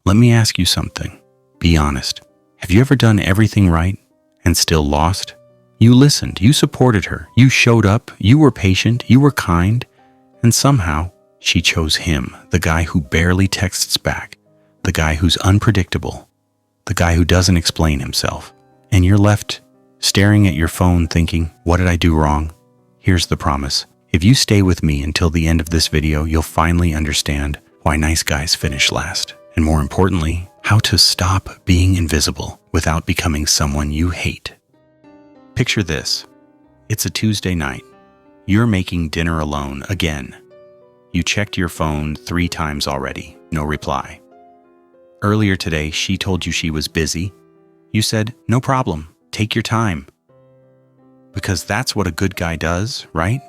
Let me ask you something. Be honest. Have you ever done everything right and still lost? You listened, you supported her, you showed up, you were patient, you were kind, and somehow she chose him, the guy who barely texts back, the guy who's unpredictable, the guy who doesn't explain himself. And you're left staring at your phone thinking, what did I do wrong? Here's the promise. If you stay with me until the end of this video, you'll finally understand why nice guys finish last. And more importantly, how to stop being invisible without becoming someone you hate. Picture this. It's a Tuesday night. You're making dinner alone again. You checked your phone 3 times already. No reply. Earlier today, she told you she was busy. You said, no problem. Take your time. Because that's what a good guy does, right?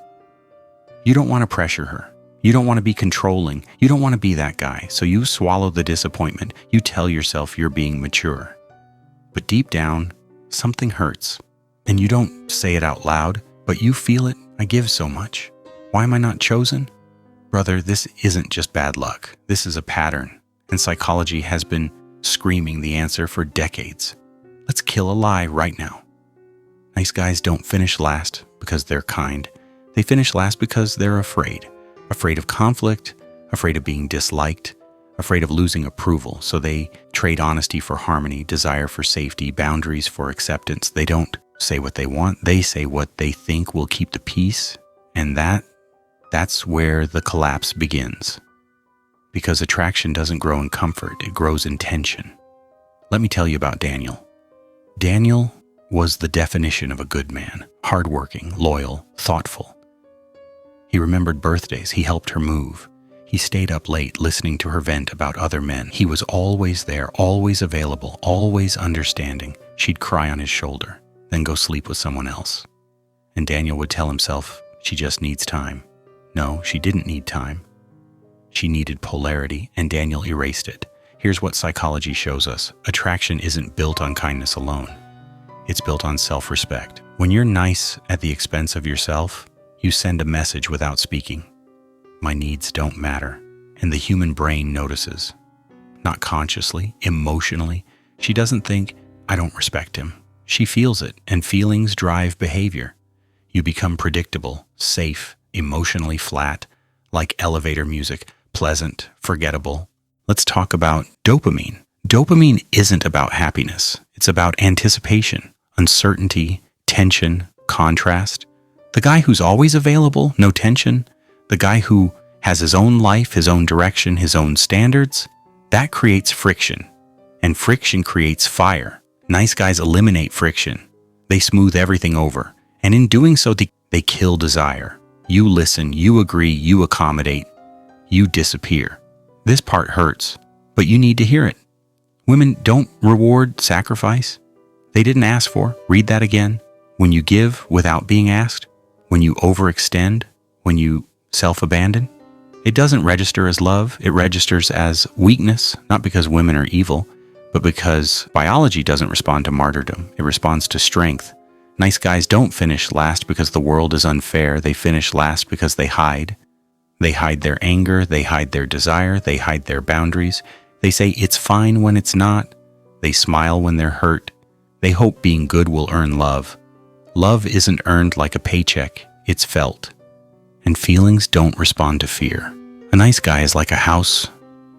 You don't want to pressure her. You don't want to be controlling. You don't want to be that guy. So you swallow the disappointment. You tell yourself you're being mature. But deep down, something hurts. And you don't say it out loud, but you feel it. I give so much. Why am I not chosen? Brother, this isn't just bad luck. This is a pattern. And psychology has been screaming the answer for decades. Let's kill a lie right now. Nice guys don't finish last because they're kind. They finish last because they're afraid. Afraid of conflict, afraid of being disliked, afraid of losing approval. So they trade honesty for harmony, desire for safety, boundaries for acceptance. They don't say what they want. They say what they think will keep the peace. And that's where the collapse begins. Because attraction doesn't grow in comfort, it grows in tension. Let me tell you about Daniel. Daniel was the definition of a good man, hardworking, loyal, thoughtful. He remembered birthdays, he helped her move. He stayed up late listening to her vent about other men. He was always there, always available, always understanding. She'd cry on his shoulder, then go sleep with someone else. And Daniel would tell himself, she just needs time. No, she didn't need time. She needed polarity, and Daniel erased it. Here's what psychology shows us. Attraction isn't built on kindness alone. It's built on self-respect. When you're nice at the expense of yourself, you send a message without speaking. My needs don't matter. And the human brain notices. Not consciously, emotionally. She doesn't think, I don't respect him. She feels it, and feelings drive behavior. You become predictable, safe, emotionally flat, like elevator music, pleasant, forgettable. Let's talk about dopamine. Dopamine isn't about happiness. It's about anticipation, uncertainty, tension, contrast. The guy who's always available, no tension. The guy who has his own life, his own direction, his own standards. That creates friction. And friction creates fire. Nice guys eliminate friction. They smooth everything over. And in doing so, they kill desire. You listen, you agree, you accommodate, you disappear. This part hurts, but you need to hear it. Women don't reward sacrifice. They didn't ask for. Read that again. When you give without being asked, when you overextend, when you self-abandon, it doesn't register as love. It registers as weakness, not because women are evil, but because biology doesn't respond to martyrdom. It responds to strength. Nice guys don't finish last because the world is unfair. They finish last because they hide. They hide their anger. They hide their desire. They hide their boundaries. They say it's fine when it's not. They smile when they're hurt. They hope being good will earn love. Love isn't earned like a paycheck. It's felt. And feelings don't respond to fear. A nice guy is like a house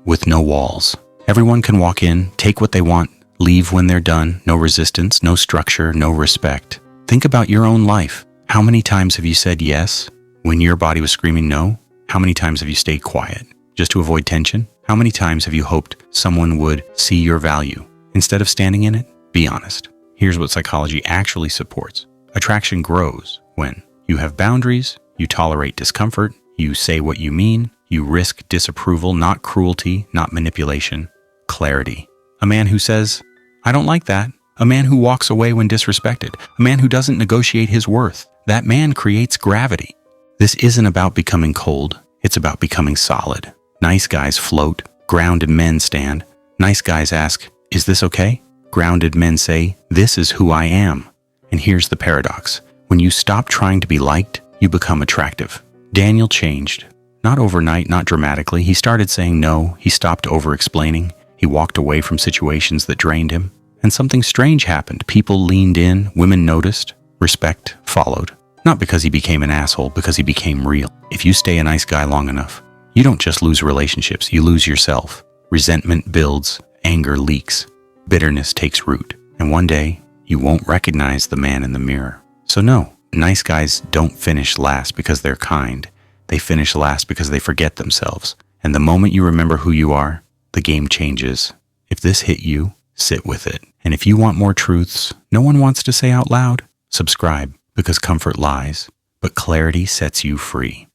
with no walls. Everyone can walk in, take what they want, leave when they're done. No resistance, no structure, no respect. Think about your own life. How many times have you said yes when your body was screaming no? How many times have you stayed quiet just to avoid tension? How many times have you hoped someone would see your value instead of standing in it? Be honest. Here's what psychology actually supports. Attraction grows when you have boundaries, you tolerate discomfort, you say what you mean, you risk disapproval, not cruelty, not manipulation, clarity. A man who says, I don't like that. A man who walks away when disrespected. A man who doesn't negotiate his worth. That man creates gravity. This isn't about becoming cold. It's about becoming solid. Nice guys float. Grounded men stand. Nice guys ask, is this okay? Grounded men say, this is who I am. And here's the paradox. When you stop trying to be liked, you become attractive. Daniel changed. Not overnight, not dramatically. He started saying no. He stopped over-explaining. He walked away from situations that drained him, and something strange happened. People leaned in, women noticed, respect followed. Not because he became an asshole, because he became real. If you stay a nice guy long enough, you don't just lose relationships, you lose yourself. Resentment builds, anger leaks, bitterness takes root, and one day, you won't recognize the man in the mirror. So no, nice guys don't finish last because they're kind. They finish last because they forget themselves. And the moment you remember who you are, the game changes. If this hit you, sit with it. And if you want more truths no one wants to say out loud, subscribe, because comfort lies, but clarity sets you free.